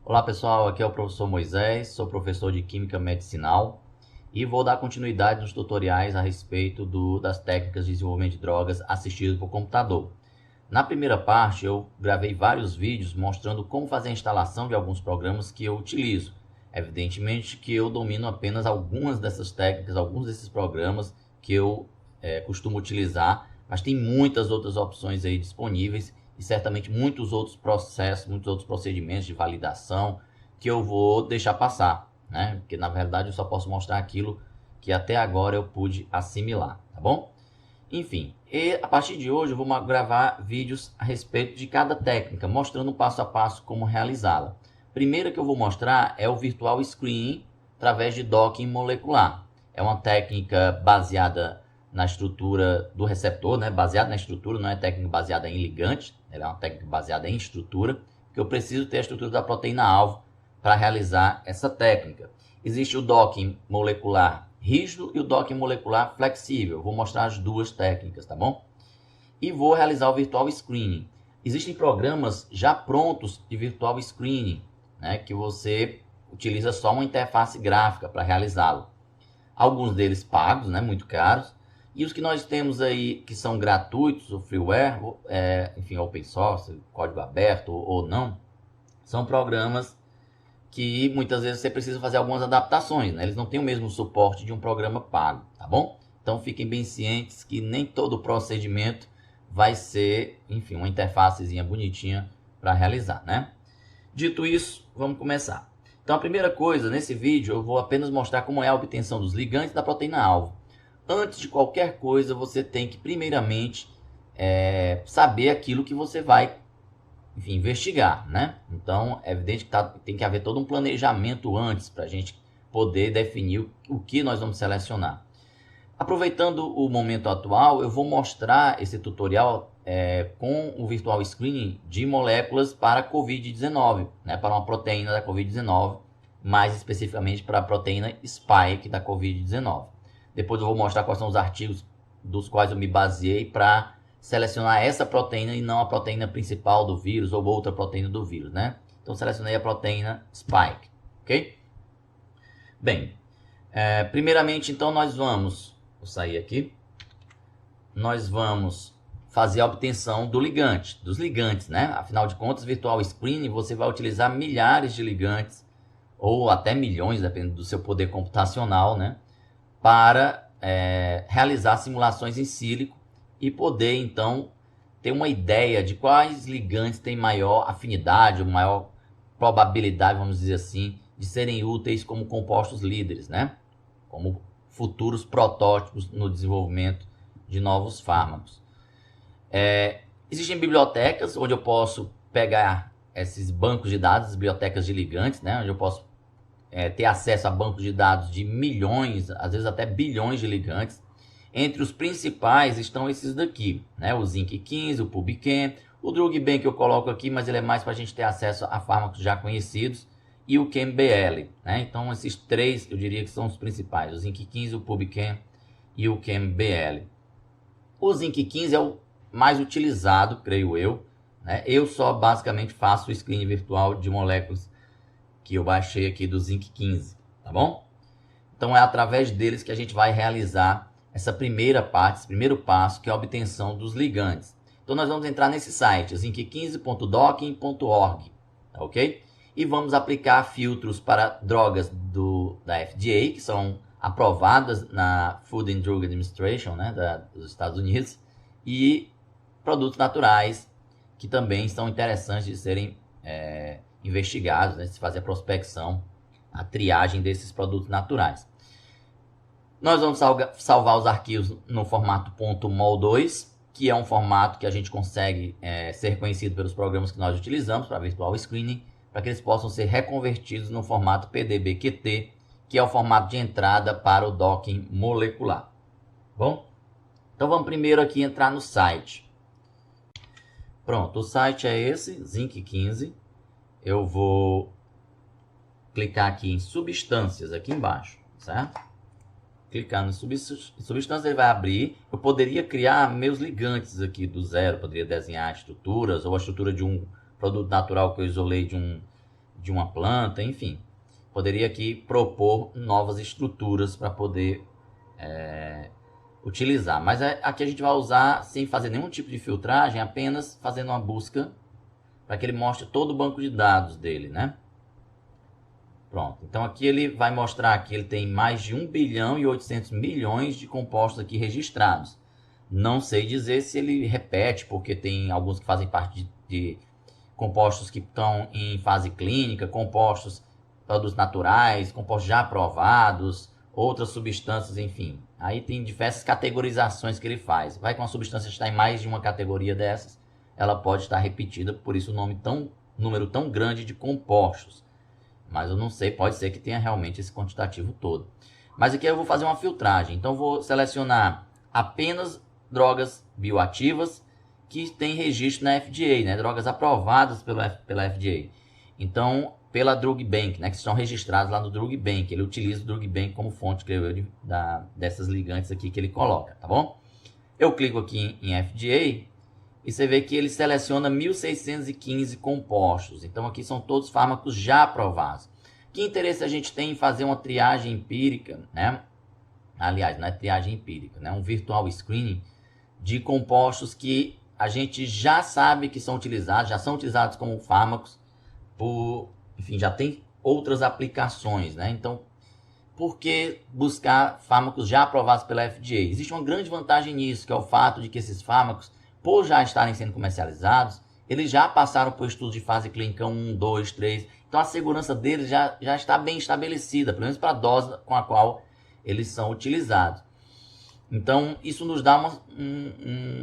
Olá pessoal, aqui é o professor Moisés, sou professor de Química Medicinal e vou dar continuidade nos tutoriais a respeito das técnicas de desenvolvimento de drogas assistido por computador. Na primeira parte eu gravei vários vídeos mostrando como fazer a instalação de alguns programas que eu utilizo. Evidentemente que eu domino apenas algumas dessas técnicas, alguns desses programas que eu costumo utilizar, mas tem muitas outras opções aí disponíveis e certamente muitos outros processos, muitos outros procedimentos de validação que eu vou deixar passar, né? Porque na verdade eu só posso mostrar aquilo que até agora eu pude assimilar, tá bom? Enfim, e a partir de hoje eu vou gravar vídeos a respeito de cada técnica, mostrando passo a passo como realizá-la. Primeiro que eu vou mostrar é o Virtual Screening através de docking molecular. É uma técnica baseada na estrutura do receptor, né? Baseada na estrutura, não é técnica baseada em ligante, ela é uma técnica baseada em estrutura, porque eu preciso ter a estrutura da proteína-alvo para realizar essa técnica. Existe o docking molecular rígido e o docking molecular flexível. Eu vou mostrar as duas técnicas, tá bom? E vou realizar o Virtual Screening. Existem programas já prontos de Virtual Screening, né? Que você utiliza só uma interface gráfica para realizá-lo. Alguns deles pagos, né? Muito caros. E os que nós temos aí, que são gratuitos, o freeware, enfim, open source, código aberto ou não, são programas que muitas vezes você precisa fazer algumas adaptações, né? Eles não têm o mesmo suporte de um programa pago, tá bom? Então fiquem bem cientes que nem todo o procedimento vai ser, enfim, uma interfacezinha bonitinha para realizar, né? Dito isso, vamos começar. Então a primeira coisa, nesse vídeo eu vou apenas mostrar como é a obtenção dos ligantes da proteína-alvo. Antes de qualquer coisa, você tem que primeiramente saber aquilo que você vai, enfim, investigar, né? Então, é evidente que tem que haver todo um planejamento antes para a gente poder definir o que nós vamos selecionar. Aproveitando o momento atual, eu vou mostrar esse tutorial com o Virtual Screening de moléculas para COVID-19, né? Para uma proteína da COVID-19, mais especificamente para a proteína Spike da COVID-19. Depois eu vou mostrar quais são os artigos dos quais eu me baseei para selecionar essa proteína e não a proteína principal do vírus ou outra proteína do vírus, né? Então selecionei a proteína Spike, ok? Bem, primeiramente então vou sair aqui, nós vamos fazer a obtenção dos ligantes, né? Afinal de contas, Virtual Screening você vai utilizar milhares de ligantes ou até milhões, dependendo do seu poder computacional, né? Para realizar simulações em sílico e poder, então, ter uma ideia de quais ligantes têm maior afinidade, ou maior probabilidade, vamos dizer assim, de serem úteis como compostos líderes, né? Como futuros protótipos no desenvolvimento de novos fármacos. Existem bibliotecas onde eu posso pegar esses bancos de dados, bibliotecas de ligantes, né? Onde eu posso ter acesso a bancos de dados de milhões, às vezes até bilhões de ligantes. Entre os principais estão esses daqui, né? O Zinc15, o PubChem, o DrugBank eu coloco aqui, mas ele é mais para a gente ter acesso a fármacos já conhecidos, e o ChemBL, né? Então esses três eu diria que são os principais, o Zinc15, o PubChem e o ChemBL. O Zinc15 é o mais utilizado, creio eu, né? Eu só basicamente faço o screening virtual de moléculas que eu baixei aqui do Zinc15, tá bom? Então é através deles que a gente vai realizar essa primeira parte, esse primeiro passo, que é a obtenção dos ligantes. Então nós vamos entrar nesse site, zinc15.docking.org, tá ok? E vamos aplicar filtros para drogas da FDA, que são aprovadas na Food and Drug Administration, né, dos Estados Unidos, e produtos naturais, que também são interessantes de serem investigados, né, de se fazer a prospecção, a triagem desses produtos naturais. Nós vamos salvar os arquivos no formato .mol2, que é um formato que a gente consegue ser reconhecido pelos programas que nós utilizamos para Virtual Screening, para que eles possam ser reconvertidos no formato PDB-QT, que é o formato de entrada para o docking molecular. Bom? Então vamos primeiro aqui entrar no site. Pronto, o site é esse, Zinc15. Eu vou clicar aqui em substâncias, aqui embaixo, certo? Clicar no substâncias, ele vai abrir. Eu poderia criar meus ligantes aqui do zero, poderia desenhar estruturas ou a estrutura de um produto natural que eu isolei de de uma planta, enfim. Poderia aqui propor novas estruturas para poder utilizar. Mas aqui a gente vai usar sem fazer nenhum tipo de filtragem, apenas fazendo uma busca para que ele mostre todo o banco de dados dele, né? Pronto. Então aqui ele vai mostrar que ele tem mais de 1 bilhão e 800 milhões de compostos aqui registrados. Não sei dizer se ele repete, porque tem alguns que fazem parte de compostos que estão em fase clínica, compostos produtos naturais, compostos já aprovados, outras substâncias, enfim. Aí tem diversas categorizações que ele faz. Vai que uma substância está em mais de uma categoria dessas, ela pode estar repetida, por isso o número tão grande de compostos. Mas eu não sei, pode ser que tenha realmente esse quantitativo todo. Mas aqui eu vou fazer uma filtragem. Então eu vou selecionar apenas drogas bioativas que têm registro na FDA, né? Drogas aprovadas pela FDA. Então, pela Drug Bank, né? Que estão registradas lá no Drug Bank. Ele utiliza o Drug Bank como fonte, creio eu, dessas ligantes aqui que ele coloca, tá bom? Eu clico aqui em FDA e você vê que ele seleciona 1.615 compostos. Então aqui são todos fármacos já aprovados. Que interesse a gente tem em fazer uma triagem empírica, né? Aliás, não é triagem empírica, né? Um virtual screening de compostos que a gente já sabe que são utilizados, já são utilizados como fármacos, enfim, já tem outras aplicações, né? Então, por que buscar fármacos já aprovados pela FDA? Existe uma grande vantagem nisso, que é o fato de que esses fármacos, por já estarem sendo comercializados, eles já passaram por estudos de fase clínica 1, 2, 3. Então a segurança deles já está bem estabelecida, pelo menos para a dose com a qual eles são utilizados. Então isso nos dá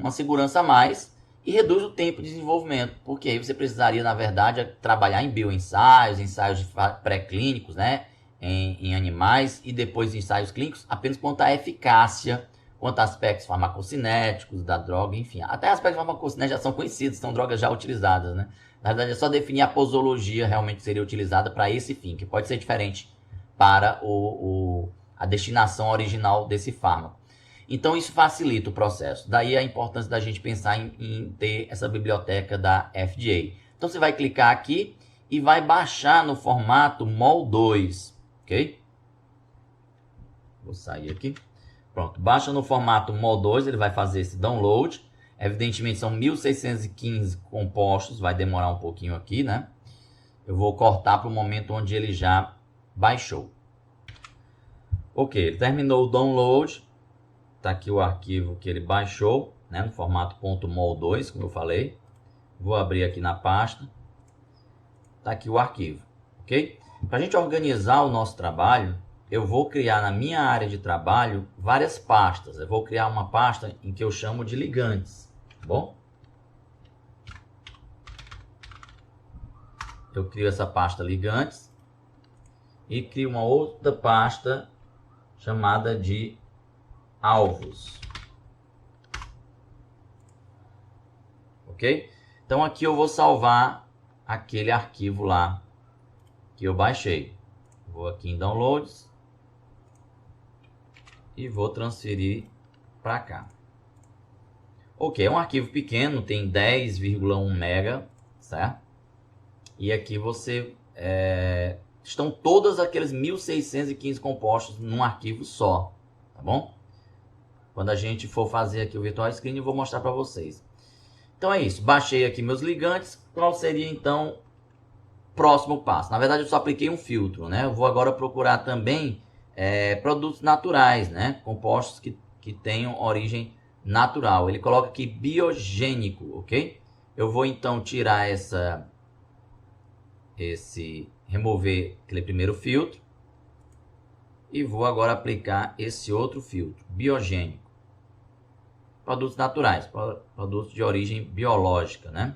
uma segurança a mais e reduz o tempo de desenvolvimento, porque aí você precisaria, na verdade, trabalhar em bioensaios, ensaios pré-clínicos, né, em animais, e depois ensaios clínicos, apenas quanto à eficácia, quanto a aspectos farmacocinéticos da droga, enfim. Até aspectos farmacocinéticos já são conhecidos, são drogas já utilizadas, né? Na verdade, é só definir a posologia realmente que seria utilizada para esse fim, que pode ser diferente para a destinação original desse fármaco. Então, isso facilita o processo. Daí a importância da gente pensar em ter essa biblioteca da FDA. Então, você vai clicar aqui e vai baixar no formato MOL2, ok? Vou sair aqui. Pronto, baixa no formato MOL2, ele vai fazer esse download. Evidentemente são 1.615 compostos, vai demorar um pouquinho aqui, né? Eu vou cortar para o momento onde ele já baixou. Ok, ele terminou o download. Está aqui o arquivo que ele baixou, né? No formato .mol2, como eu falei. Vou abrir aqui na pasta. Está aqui o arquivo, ok? Para a gente organizar o nosso trabalho, eu vou criar na minha área de trabalho várias pastas. Eu vou criar uma pasta em que eu chamo de ligantes, tá bom? Eu crio essa pasta ligantes e crio uma outra pasta chamada de alvos. Ok? Então aqui eu vou salvar aquele arquivo lá que eu baixei. Vou aqui em Downloads e vou transferir para cá. Ok, é um arquivo pequeno, tem 10,1 mega, certo? E aqui você estão todos aqueles 1.615 compostos num arquivo só, tá bom? Quando a gente for fazer aqui o Virtual Screen, eu vou mostrar para vocês. Então é isso, baixei aqui meus ligantes. Qual seria então o próximo passo? Na verdade eu só apliquei um filtro, né? Eu vou agora procurar também produtos naturais, né? Compostos que tenham origem natural. Ele coloca aqui biogênico, ok? Eu vou então tirar remover aquele primeiro filtro e vou agora aplicar esse outro filtro, biogênico. Produtos naturais, produtos de origem biológica, né?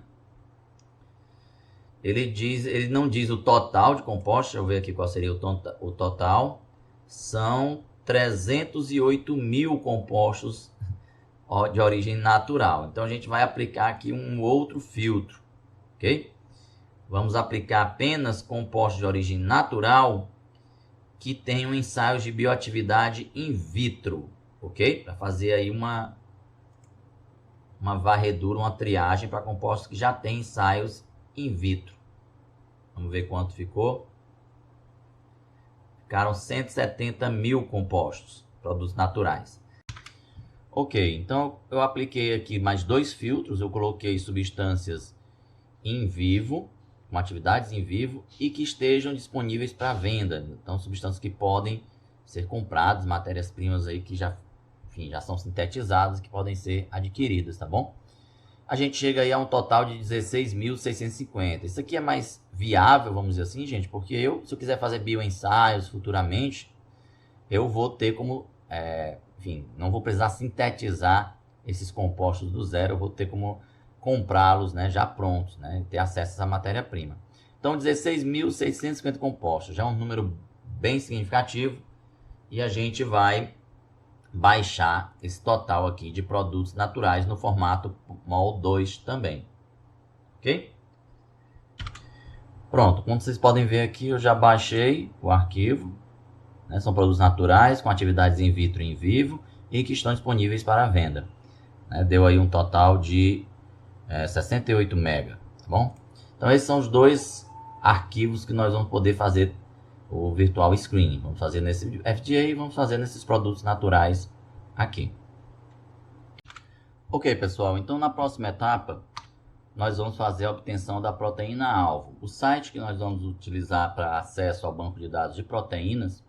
Ele não diz o total de compostos, deixa eu ver aqui qual seria o total. São 308 mil compostos de origem natural. Então a gente vai aplicar aqui um outro filtro, ok? Vamos aplicar apenas compostos de origem natural que tenham ensaios de bioatividade in vitro, ok? Para fazer aí uma varredura, uma triagem para compostos que já têm ensaios in vitro, Vamos ver quanto ficou. Ficaram 170 mil compostos, produtos naturais. Ok, então eu apliquei aqui mais 2 filtros. Eu coloquei substâncias em vivo, com atividades em vivo e que estejam disponíveis para venda. Então, substâncias que podem ser compradas, matérias-primas aí que já são sintetizadas, que podem ser adquiridas, tá bom? A gente chega aí a um total de 16.650. Isso aqui é mais viável, vamos dizer assim, gente, porque se eu quiser fazer bioensaios futuramente, eu vou ter como, não vou precisar sintetizar esses compostos do zero, eu vou ter como comprá-los, né, já prontos, né, ter acesso a essa matéria-prima. Então, 16.650 compostos, já é um número bem significativo, e a gente vai baixar esse total aqui de produtos naturais no formato MOL2 também, ok? Pronto, como vocês podem ver aqui, eu já baixei o arquivo, né? São produtos naturais com atividades in vitro e in vivo e que estão disponíveis para venda, né? Deu aí um total de 68 MB, tá bom? Então esses são os 2 arquivos que nós vamos poder fazer o virtual screening. Vamos fazer nesse FDA e vamos fazer nesses produtos naturais aqui. Ok, pessoal, então na próxima etapa nós vamos fazer a obtenção da proteína-alvo. O site que nós vamos utilizar para acesso ao banco de dados de proteínas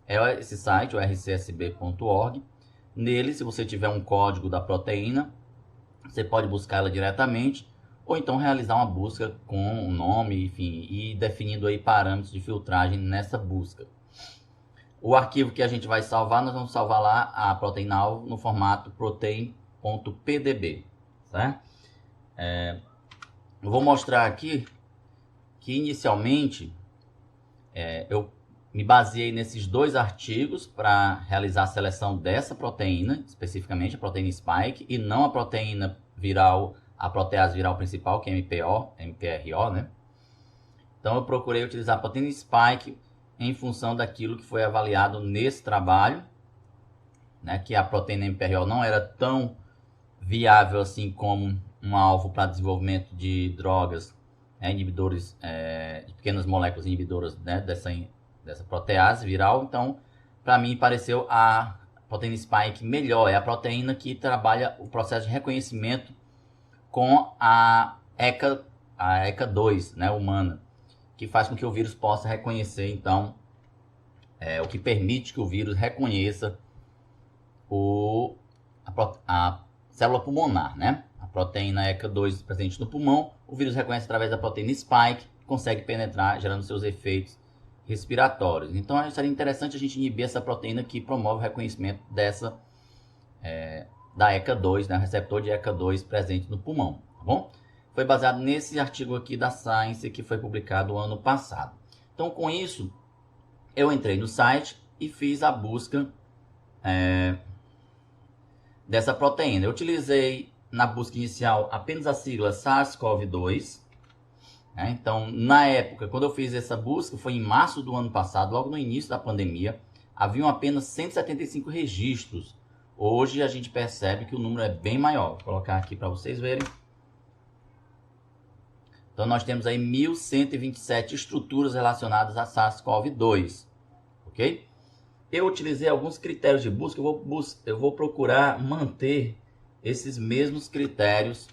é esse site, o rcsb.org. Nele, se você tiver um código da proteína, você pode buscar ela diretamente, ou então realizar uma busca com o nome, enfim, e definindo aí parâmetros de filtragem nessa busca. O arquivo que a gente vai salvar, nós vamos salvar lá a proteína-alvo no formato protein.pdb, certo? Eu vou mostrar aqui que inicialmente eu me baseei nesses 2 artigos para realizar a seleção dessa proteína, especificamente a proteína spike, e não a proteína viral, a protease viral principal, que é MPRO, né? Então eu procurei utilizar a proteína spike em função daquilo que foi avaliado nesse trabalho, né? Que a proteína MPRO não era tão viável assim como um alvo para desenvolvimento de drogas, inibidores de pequenas moléculas inibidoras, né, dessa protease viral. Então, para mim, pareceu a proteína spike melhor. É a proteína que trabalha o processo de reconhecimento com a ECA2, né, humana, que faz com que o vírus possa reconhecer, então, o que permite que o vírus reconheça a célula pulmonar, né? A proteína ECA2 presente no pulmão, o vírus reconhece através da proteína spike, consegue penetrar, gerando seus efeitos respiratórios. Então, seria interessante a gente inibir essa proteína que promove o reconhecimento da ECA2, né? O receptor de ECA2 presente no pulmão, tá bom? Foi baseado nesse artigo aqui da Science que foi publicado ano passado. Então, com isso, eu entrei no site e fiz a busca dessa proteína. Eu utilizei na busca inicial apenas a sigla SARS-CoV-2. Né? Então, na época, quando eu fiz essa busca, foi em março do ano passado, logo no início da pandemia, haviam apenas 175 registros. Hoje a gente percebe que o número é bem maior. Vou colocar aqui para vocês verem. Então, nós temos aí 1.127 estruturas relacionadas a SARS-CoV-2. Ok? Eu utilizei alguns critérios de busca, eu vou procurar manter esses mesmos critérios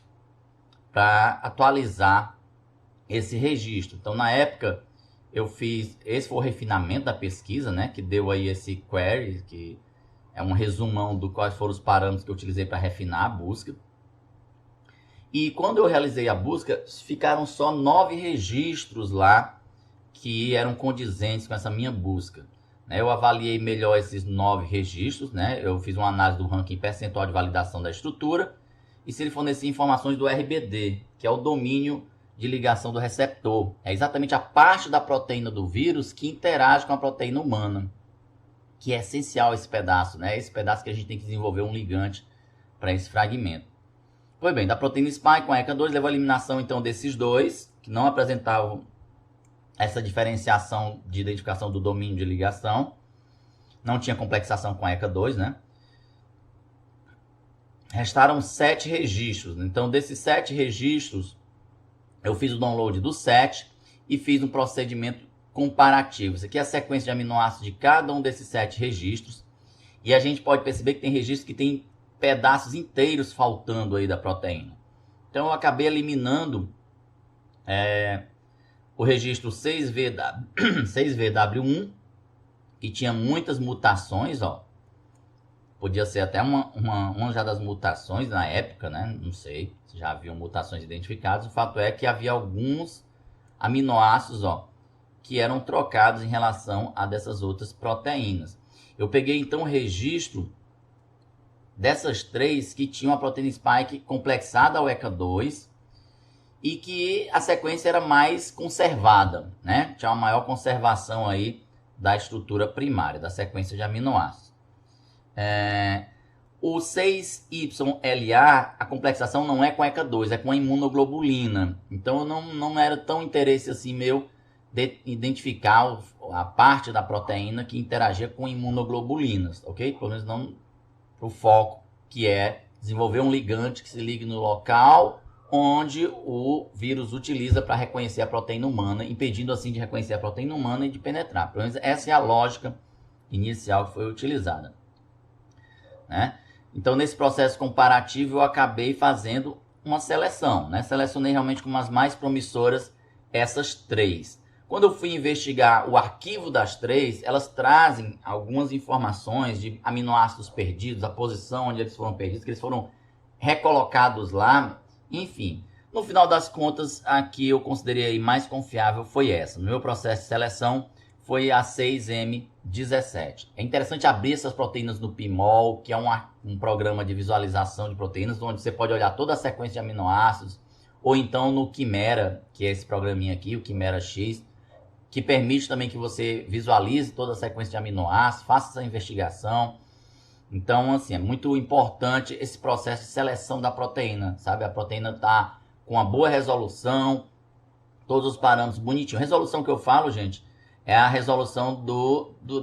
para atualizar esse registro. Então, na época, esse foi o refinamento da pesquisa, né, que deu aí esse query, que é um resumão do quais foram os parâmetros que eu utilizei para refinar a busca. E quando eu realizei a busca, ficaram só 9 registros lá que eram condizentes com essa minha busca. Eu avaliei melhor esses 9 registros, né? Eu fiz uma análise do ranking percentual de validação da estrutura e se ele fornecia informações do RBD, que é o domínio de ligação do receptor. É exatamente a parte da proteína do vírus que interage com a proteína humana, que é essencial esse pedaço, né? Esse pedaço que a gente tem que desenvolver um ligante para esse fragmento. Pois bem, da proteína spike com a ECA2 levou a eliminação então desses 2, que não apresentavam essa diferenciação de identificação do domínio de ligação. Não tinha complexação com a ECA2, né? Restaram 7 registros. Então, desses 7 registros, eu fiz o download dos 7 e fiz um procedimento comparativo. Isso aqui é a sequência de aminoácidos de cada um desses 7 registros. E a gente pode perceber que tem registros que tem pedaços inteiros faltando aí da proteína. Então eu acabei eliminando o registro 6VW1, que tinha muitas mutações, ó. Podia ser até uma já das mutações na época, né? Não sei se já haviam mutações identificadas. O fato é que havia alguns aminoácidos, ó, que eram trocados em relação a dessas outras proteínas. Eu peguei então o registro dessas 3 que tinham a proteína spike complexada ao ECA2 e que a sequência era mais conservada, né? Tinha uma maior conservação aí da estrutura primária, da sequência de aminoácidos. O 6YLA, a complexação não é com ECA2, é com a imunoglobulina. Então não era tão interesse assim meu de identificar a parte da proteína que interagia com imunoglobulinas, ok? Pelo menos não para o foco, que é desenvolver um ligante que se ligue no local onde o vírus utiliza para reconhecer a proteína humana, impedindo assim de reconhecer a proteína humana e de penetrar. Pelo menos essa é a lógica inicial que foi utilizada, né? Então, nesse processo comparativo, eu acabei fazendo uma seleção, né? Selecionei realmente como as mais promissoras essas 3. Quando eu fui investigar o arquivo das 3, elas trazem algumas informações de aminoácidos perdidos, a posição onde eles foram perdidos, que eles foram recolocados lá, enfim. No final das contas, a que eu considerei mais confiável foi essa. No meu processo de seleção, foi a 6M17. É interessante abrir essas proteínas no PIMOL, que é um programa de visualização de proteínas, onde você pode olhar toda a sequência de aminoácidos, ou então no Quimera, que é esse programinha aqui, o Quimera X, que permite também que você visualize toda a sequência de aminoácidos, faça essa investigação. Então, assim, é muito importante esse processo de seleção da proteína, sabe? A proteína está com uma boa resolução, todos os parâmetros bonitinhos. Resolução que eu falo, gente, é a resolução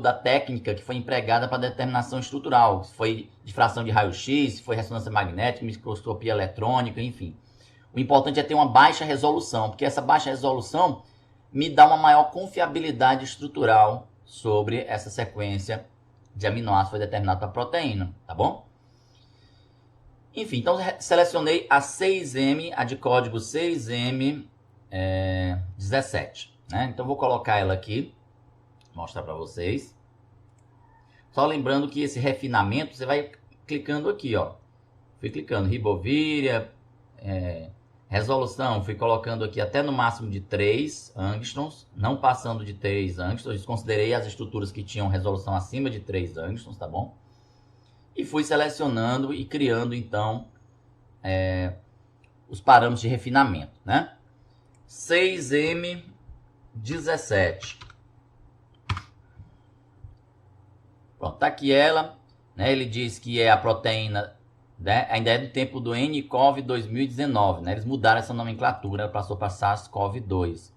da técnica que foi empregada para determinação estrutural. Se foi difração de raio-x, se foi ressonância magnética, microscopia eletrônica, enfim. O importante é ter uma baixa resolução, porque essa baixa resolução me dá uma maior confiabilidade estrutural sobre essa sequência de aminoácidos que foi determinada para a proteína, tá bom? Enfim, então selecionei a 6M, a de código 6M17, né? Então vou colocar ela aqui, mostrar para vocês. Só lembrando que esse refinamento, você vai clicando aqui, ó. Fui clicando, ribovíria, resolução, fui colocando aqui até no máximo de 3 angstroms, não passando de 3 angstroms, desconsiderei as estruturas que tinham resolução acima de 3 angstroms, tá bom? E fui selecionando e criando, então, os parâmetros de refinamento, né? 6M17. Pronto, tá aqui ela, né? Ele diz que é a proteína, né? Ainda é do tempo do nCoV 2019, né? Eles mudaram essa nomenclatura, passou para SARS-CoV-2.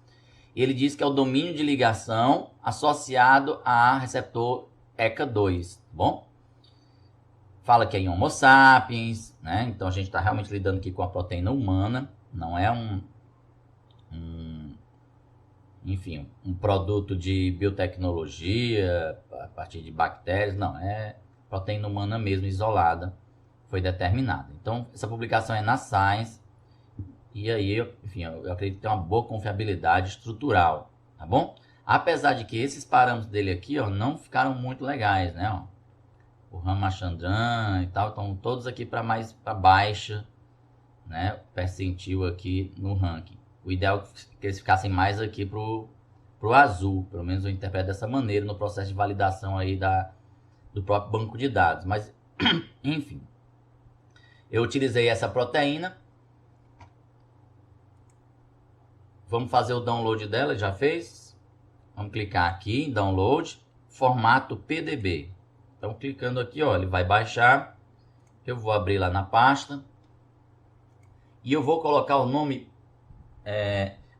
E ele diz que é o domínio de ligação associado a receptor ECA2, tá bom? Fala que é em Homo sapiens, né? Então a gente está realmente lidando aqui com a proteína humana, não é enfim, um produto de biotecnologia a partir de bactérias, não, é proteína humana mesmo, isolada, foi determinada. Então, essa publicação é na Science, e aí, enfim, eu acredito que tem uma boa confiabilidade estrutural, tá bom? Apesar de que esses parâmetros dele aqui, ó, não ficaram muito legais, né, ó. O Ramachandran e tal, estão todos aqui para baixa, né, percentil aqui no ranking. O ideal é que eles ficassem mais aqui pro azul, pelo menos eu interpreto dessa maneira no processo de validação aí do próprio banco de dados. Mas, enfim, eu utilizei essa proteína. Vamos fazer o download dela, já fez? Vamos clicar aqui em download, formato PDB. Então, clicando aqui, ó, ele vai baixar. Eu vou abrir lá na pasta. E eu vou colocar o nome...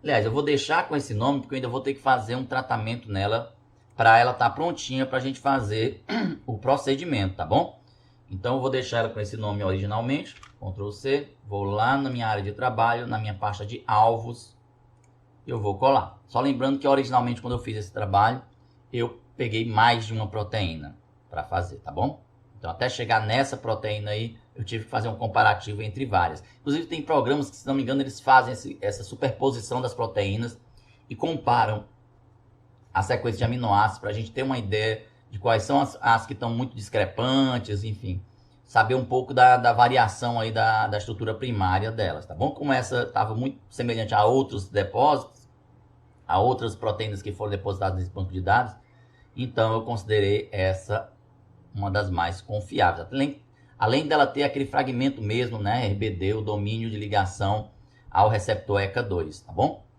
aliás, eu vou deixar com esse nome, porque eu ainda vou ter que fazer um tratamento nela para ela estar prontinha para a gente fazer o procedimento, tá bom? Então, eu vou deixar ela com esse nome originalmente. Ctrl+C. Vou lá na minha área de trabalho, na minha pasta de alvos. eu vou colar. Só lembrando que originalmente quando eu fiz esse trabalho, eu peguei mais de uma proteína para fazer, tá bom? Então até chegar nessa proteína aí, eu tive que fazer um comparativo entre várias. Inclusive tem programas que, se não me engano, eles fazem essa superposição das proteínas e comparam a sequência de aminoácidos para a gente ter uma ideia de quais são as que estão muito discrepantes, enfim, saber um pouco da variação aí da estrutura primária delas, tá bom? Como essa estava muito semelhante a outros depósitos, a outras proteínas que foram depositadas nesse banco de dados, então eu considerei essa uma das mais confiáveis. Além dela ter aquele fragmento mesmo, né, RBD, o domínio de ligação ao receptor ECA2, tá bom?